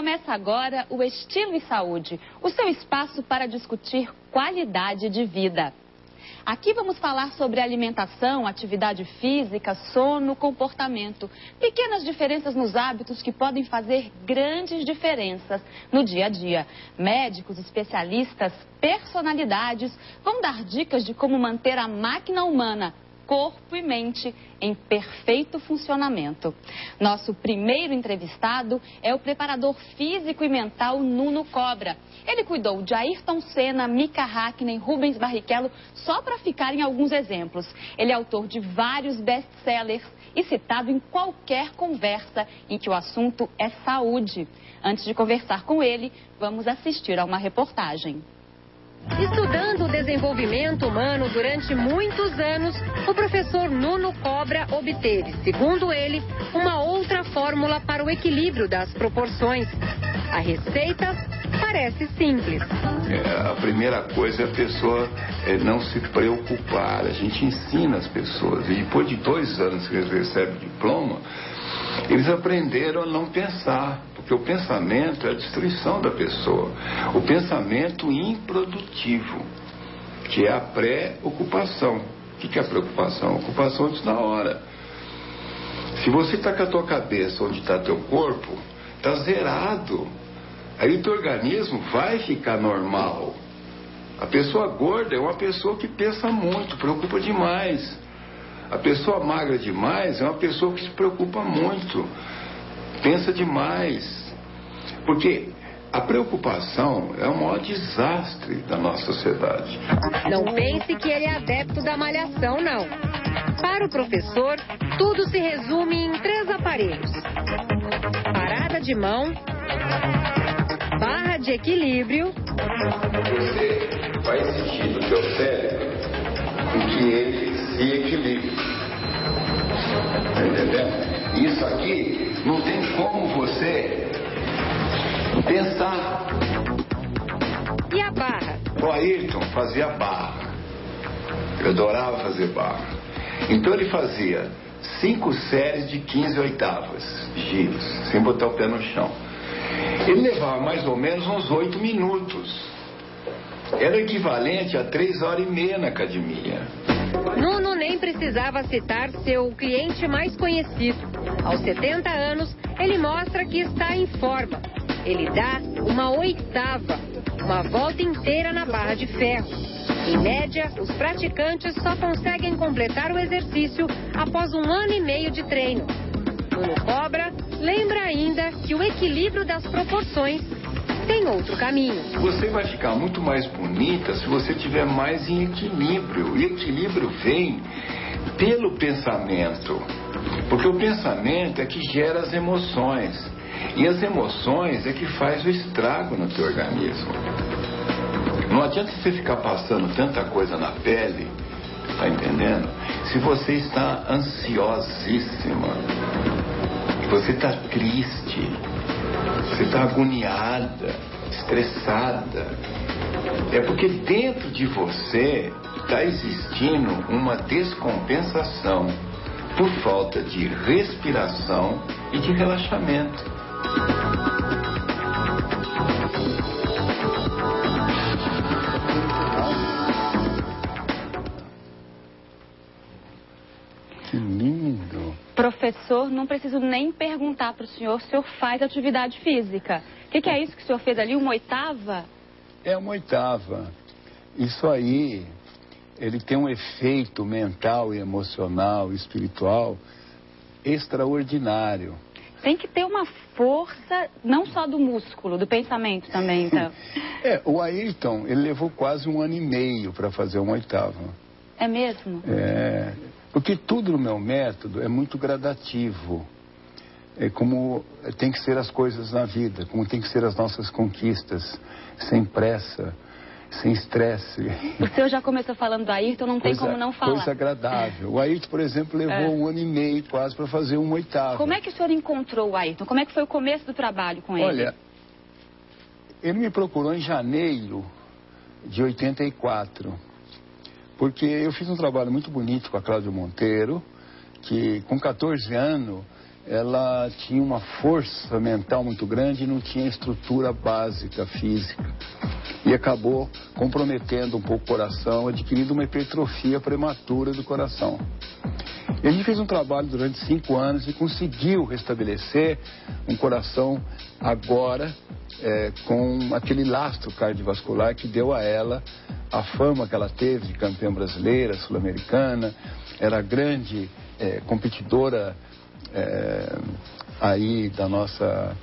Começa agora o Estilo e Saúde, o seu espaço para discutir qualidade de vida. Aqui vamos falar sobre alimentação, atividade física, sono, comportamento. Pequenas diferenças nos hábitos que podem fazer grandes diferenças no dia a dia. Médicos, especialistas, personalidades vão dar dicas de como manter a máquina humana, corpo e mente, em perfeito funcionamento. Nosso primeiro entrevistado é o preparador físico e mental Nuno Cobra. Ele cuidou de Ayrton Senna, Mika Häkkinen, Rubens Barrichello, só para ficarem alguns exemplos. Ele é autor de vários best-sellers e citado em qualquer conversa em que o assunto é saúde. Antes de conversar com ele, vamos assistir a uma reportagem. Estudando o desenvolvimento humano durante muitos anos, o professor Nuno Cobra obteve, segundo ele, uma outra fórmula para o equilíbrio das proporções. A receita parece simples. A primeira coisa é a pessoa não se preocupar. A gente ensina as pessoas. E depois de 2 anos que eles recebem diploma, eles aprenderam a não pensar, porque o pensamento é a destruição da pessoa. O pensamento improdutivo, que é a pré-ocupação. O que é a preocupação? A ocupação antes da hora. Se você está com a tua cabeça onde está teu corpo, está zerado. Aí o teu organismo vai ficar normal. A pessoa gorda é uma pessoa que pensa muito, preocupa demais. A pessoa magra demais é uma pessoa que se preocupa muito, pensa demais. Porque a preocupação é o maior desastre da nossa sociedade. Não pense que ele é adepto da malhação, não. Para o professor, tudo se resume em 3 aparelhos: parada de mão, barra de equilíbrio. Você vai exigir do teu cérebro que ele se equilibre. Tá entendendo? Isso aqui não tem como você pensar. E a barra? O Ayrton fazia barra. Ele adorava fazer barra. Então ele fazia 5 séries de 15 oitavas, giros, sem botar o pé no chão. Ele levava mais ou menos uns 8 minutos. Era equivalente a 3 horas e meia na academia. Nuno nem precisava citar seu cliente mais conhecido. Aos 70 anos, ele mostra que está em forma. Ele dá uma oitava, uma volta inteira na barra de ferro. Em média, os praticantes só conseguem completar o exercício após 1 ano e meio de treino. Nuno Cobra lembra ainda que o equilíbrio das proporções tem outro caminho. Você vai ficar muito mais bonita se você tiver mais em equilíbrio. E equilíbrio vem pelo pensamento. Porque o pensamento é que gera as emoções. E as emoções é que faz o estrago no teu organismo. Não adianta você ficar passando tanta coisa na pele, tá entendendo? Se você está ansiosíssima, você está triste, você está agoniada, estressada, é porque dentro de você está existindo uma descompensação por falta de respiração e de relaxamento. Que lindo! Professor, não preciso nem perguntar para o senhor se o senhor faz atividade física. O que é isso que o senhor fez ali? Uma oitava? É uma oitava. Isso aí, ele tem um efeito mental e emocional, espiritual, extraordinário. Tem que ter uma força, não só do músculo, do pensamento também, então. O Ayrton, ele levou quase 1 ano e meio para fazer uma oitava. É mesmo? Porque tudo no meu método é muito gradativo. É como tem que ser as coisas na vida, como tem que ser as nossas conquistas, sem pressa, sem estresse. O senhor já começou falando do Ayrton, não tem como não falar. Coisa agradável. O Ayrton, por exemplo, levou 1 ano e meio quase para fazer uma oitava. Como é que o senhor encontrou o Ayrton? Como é que foi o começo do trabalho com ele? Olha, ele me procurou em janeiro de 84, porque eu fiz um trabalho muito bonito com a Cláudia Monteiro, que com 14 anos ela tinha uma força mental muito grande e não tinha estrutura básica física. E acabou comprometendo um pouco o coração, adquirindo uma hipertrofia prematura do coração. E a gente fez um trabalho durante 5 anos e conseguiu restabelecer um coração agora com aquele lastro cardiovascular que deu a ela a fama que ela teve de campeã brasileira, sul-americana, era grande competidora aí da nossa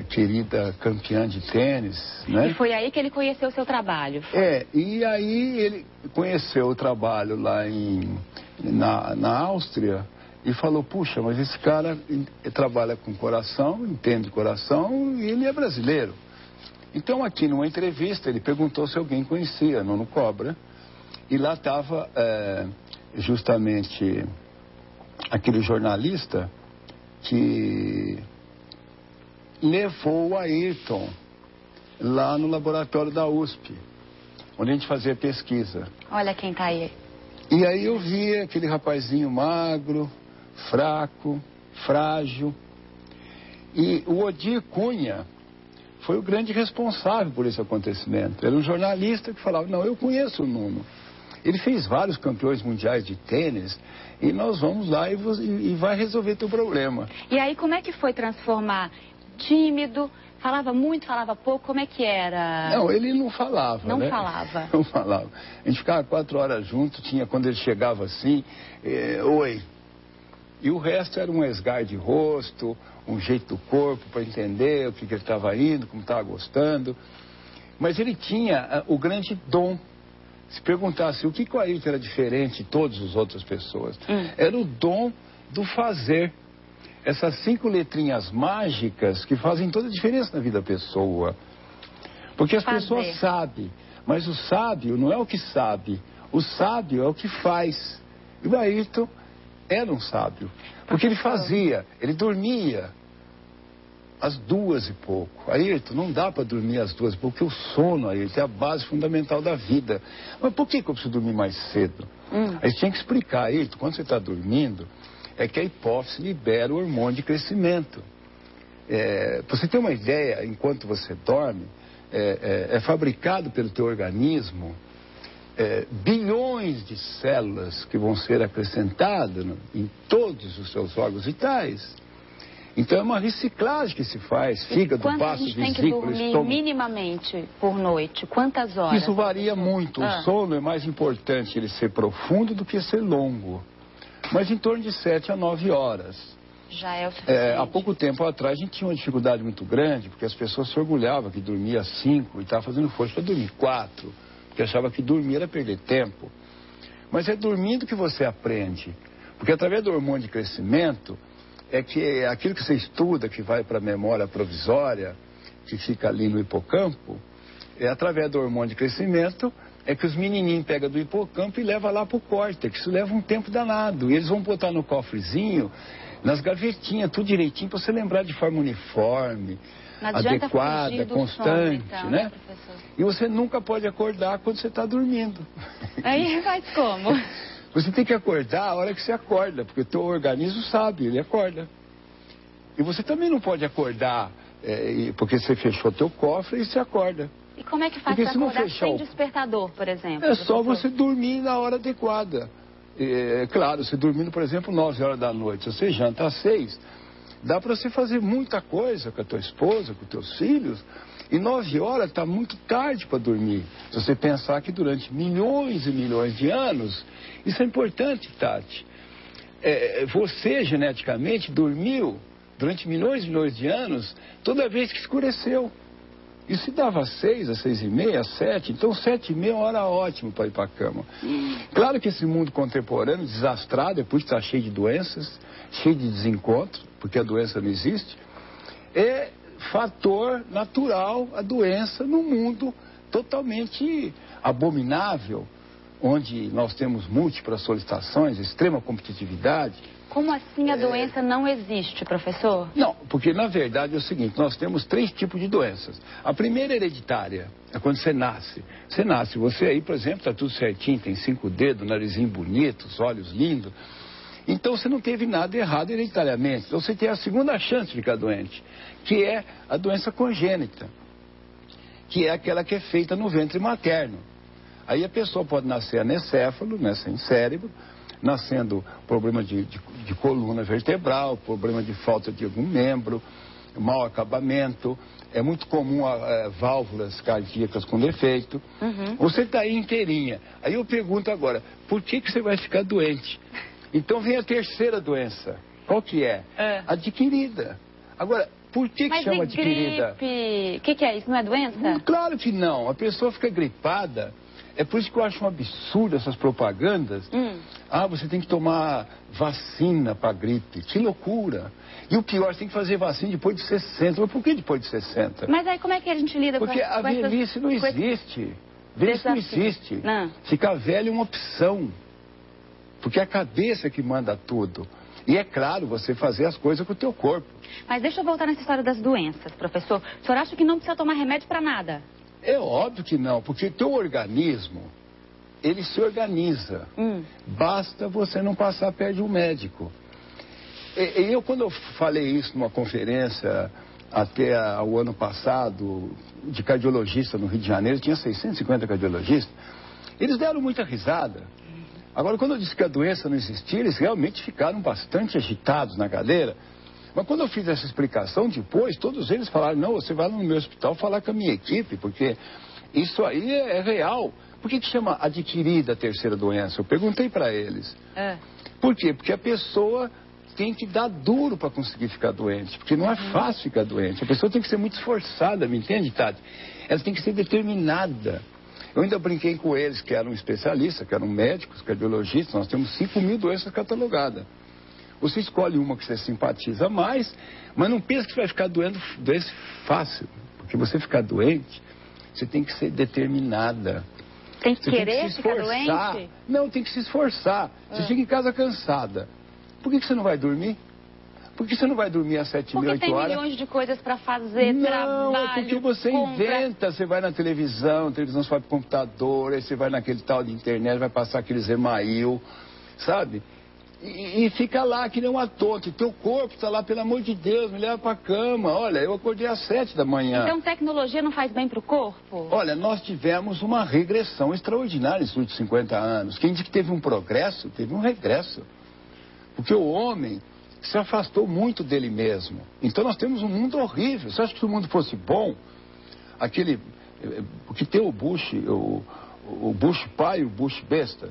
querida campeã de tênis, né? E foi aí que ele conheceu o seu trabalho. E aí ele conheceu o trabalho lá na Áustria e falou, puxa, mas esse cara trabalha com coração, entende coração e ele é brasileiro. Então aqui numa entrevista ele perguntou se alguém conhecia Nono Cobra e lá estava justamente aquele jornalista que levou o Ayrton lá no laboratório da USP, onde a gente fazia pesquisa. Olha quem tá aí. E aí eu vi aquele rapazinho magro, fraco, frágil. E o Odir Cunha foi o grande responsável por esse acontecimento. Era um jornalista que falava, não, eu conheço o Nuno. Ele fez vários campeões mundiais de tênis e nós vamos lá e vai resolver teu problema. E aí como é que foi transformar tímido, falava muito, falava pouco, como é que era? Não, ele não falava, Não né? falava. Não falava. A gente ficava 4 horas junto, quando ele chegava assim, oi. E o resto era um esgar de rosto, um jeito do corpo para entender o que ele estava indo, como estava gostando. Mas ele tinha o grande dom. Se perguntasse o que o Ayrton era diferente de todas as outras pessoas, era o dom do fazer. Essas 5 letrinhas mágicas que fazem toda a diferença na vida da pessoa. Porque as pessoas sabem, mas o sábio não é o que sabe, o sábio é o que faz. E o Ayrton era um sábio, porque ele fazia, ele dormia às 2 e pouco. Ayrton, não dá para dormir às 2 e pouco, porque o sono, Ayrton, é a base fundamental da vida. Mas por que eu preciso dormir mais cedo? Aí você tinha que explicar, Ayrton, quando você está dormindo, é que a hipófise libera o hormônio de crescimento. Para você ter uma ideia, enquanto você dorme, é fabricado pelo teu organismo bilhões de células que vão ser acrescentadas em todos os seus órgãos vitais. Então é uma reciclagem que se faz, fígado, baço, vesícula, estômago. Quanto a gente tem que dormir minimamente por noite? Quantas horas? Isso varia muito. O sono é mais importante ele ser profundo do que ser longo. Mas em torno de 7 a 9 horas. Já é o suficiente. Há pouco tempo atrás a gente tinha uma dificuldade muito grande, porque as pessoas se orgulhavam que dormia 5 e estava fazendo força para dormir 4, porque achava que dormir era perder tempo. Mas é dormindo que você aprende, porque através do hormônio de crescimento, é que aquilo que você estuda, que vai para a memória provisória, que fica ali no hipocampo, através do hormônio de crescimento, é que os menininhos pegam do hipocampo e levam lá para o córtex. Isso leva um tempo danado. E eles vão botar no cofrezinho, nas gavetinhas, tudo direitinho, para você lembrar de forma uniforme, adequada, constante, sono, então, né? E você nunca pode acordar quando você está dormindo. Aí faz como? Você tem que acordar a hora que você acorda, porque o teu organismo sabe, ele acorda. E você também não pode acordar, porque você fechou teu cofre e você acorda. E como é que faz para acordar sem despertador, por exemplo? É só você dormir na hora adequada. Claro, você dormindo, por exemplo, 9 horas da noite, você janta às 6, dá para você fazer muita coisa com a tua esposa, com os teus filhos, e 9 horas está muito tarde para dormir. Se você pensar que durante milhões e milhões de anos, isso é importante, Tati. Você, geneticamente, dormiu durante milhões e milhões de anos toda vez que escureceu. E se dava às 6, às 6h30, às 7, então 7h30 é uma hora ótima para ir para a cama. Claro que esse mundo contemporâneo, desastrado, é por isso que está cheio de doenças, cheio de desencontros, porque a doença não existe, é fator natural a doença num mundo totalmente abominável, onde nós temos múltiplas solicitações, extrema competitividade. Como assim a doença não existe, professor? Não, porque na verdade é o seguinte, nós temos 3 tipos de doenças. A primeira é hereditária, é quando você nasce. Você aí, por exemplo, está tudo certinho, tem 5 dedos, narizinho bonito, os olhos lindos. Então você não teve nada errado hereditariamente. Então você tem a segunda chance de ficar doente, que é a doença congênita, que é aquela que é feita no ventre materno. Aí a pessoa pode nascer anencéfalo, né, sem cérebro, nascendo problema de coluna vertebral, problema de falta de algum membro, mau acabamento. É muito comum válvulas cardíacas com defeito. Você está aí inteirinha. Aí eu pergunto agora, por que você vai ficar doente? Então vem a terceira doença. Qual que é? Adquirida. Agora, por que chama adquirida? O que é isso? Não é doença? Claro que não. A pessoa fica gripada. É por isso que eu acho um absurdo essas propagandas. Você tem que tomar vacina para gripe. Que loucura. E o pior, você tem que fazer vacina depois de 60. Mas por que depois de 60? Mas aí como é que a gente lida Porque a velhice não existe. Velhice não existe. Ficar velho é uma opção. Porque é a cabeça que manda tudo. E é claro, você fazer as coisas com o teu corpo. Mas deixa eu voltar nessa história das doenças, professor. O senhor acha que não precisa tomar remédio para nada? É óbvio que não, porque teu organismo, ele se organiza. Basta você não passar perto de um médico. Quando eu falei isso numa conferência até o ano passado, de cardiologista no Rio de Janeiro, tinha 650 cardiologistas, eles deram muita risada. Agora, quando eu disse que a doença não existia, eles realmente ficaram bastante agitados na cadeira. Mas quando eu fiz essa explicação depois, todos eles falaram, não, você vai no meu hospital falar com a minha equipe, porque isso aí é real. Por que chama adquirida a terceira doença? Eu perguntei para eles. Por quê? Porque a pessoa tem que dar duro para conseguir ficar doente, porque não é fácil ficar doente. A pessoa tem que ser muito esforçada, me entende, Tati? Ela tem que ser determinada. Eu ainda brinquei com eles, que eram especialistas, que eram médicos, cardiologistas. Nós temos 5.000 doenças catalogadas. Você escolhe uma que você simpatiza mais, mas não pensa que você vai ficar doente fácil. Porque você ficar doente, você tem que ser determinada. Tem que querer ficar doente? Não, tem que se esforçar. Você chega em casa cansada. Por que você não vai dormir? Por que você não vai dormir às 7h30, 8 horas? Porque tem milhões de coisas para fazer, trabalho, é porque você inventa. Você vai na televisão, a televisão você vai pro computador, aí você vai naquele tal de internet, vai passar aqueles email, sabe? E fica lá que nem um ator, que teu corpo está lá, pelo amor de Deus, me leva para a cama. Olha, eu acordei às 7 da manhã. Então tecnologia não faz bem para o corpo? Olha, nós tivemos uma regressão extraordinária nesses últimos 50 anos. Quem diz que teve um progresso, teve um regresso. Porque o homem se afastou muito dele mesmo. Então nós temos um mundo horrível. Você acha que se o mundo fosse bom, porque tem o Bush, o Bush pai e o Bush besta,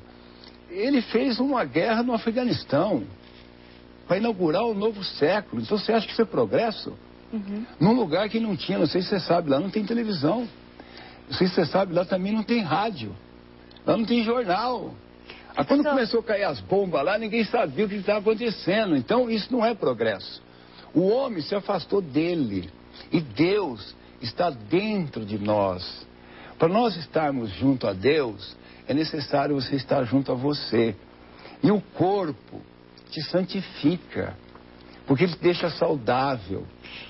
ele fez uma guerra no Afeganistão para inaugurar o novo século. Então você acha que isso é progresso? Num lugar que não tinha, não sei se você sabe, lá não tem televisão. Não sei se você sabe, lá também não tem rádio. Lá não tem jornal. Quando começou a cair as bombas lá, ninguém sabia o que estava acontecendo. Então isso não é progresso. O homem se afastou dele. E Deus está dentro de nós. Para nós estarmos junto a Deus, é necessário você estar junto a você. E o corpo te santifica, porque ele te deixa saudável.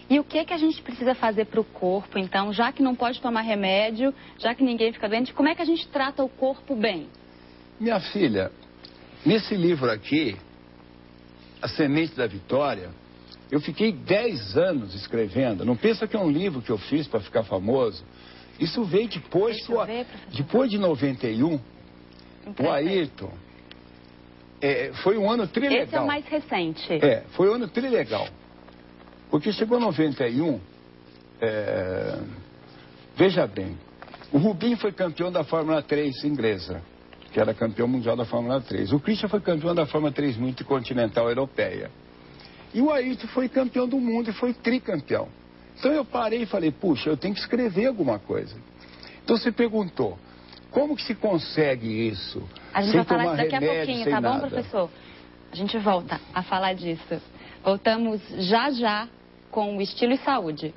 E o que a gente precisa fazer para o corpo, então, já que não pode tomar remédio, já que ninguém fica doente, como é que a gente trata o corpo bem? Minha filha, nesse livro aqui, A Semente da Vitória, eu fiquei 10 anos escrevendo. Não pensa que é um livro que eu fiz para ficar famoso. Isso veio depois, depois de 91, o Ayrton, foi um ano trilegal. Esse é o mais recente. Foi um ano trilegal. Porque chegou 91, veja bem, o Rubinho foi campeão da Fórmula 3 inglesa, que era campeão mundial da Fórmula 3. O Christian foi campeão da Fórmula 3 multicontinental europeia. E o Ayrton foi campeão do mundo e foi tricampeão. Então eu parei e falei, puxa, eu tenho que escrever alguma coisa. Então você perguntou, como que se consegue isso? A gente vai falar isso daqui a pouquinho, tá bom, professor? A gente volta a falar disso. Voltamos já com o Estilo e Saúde.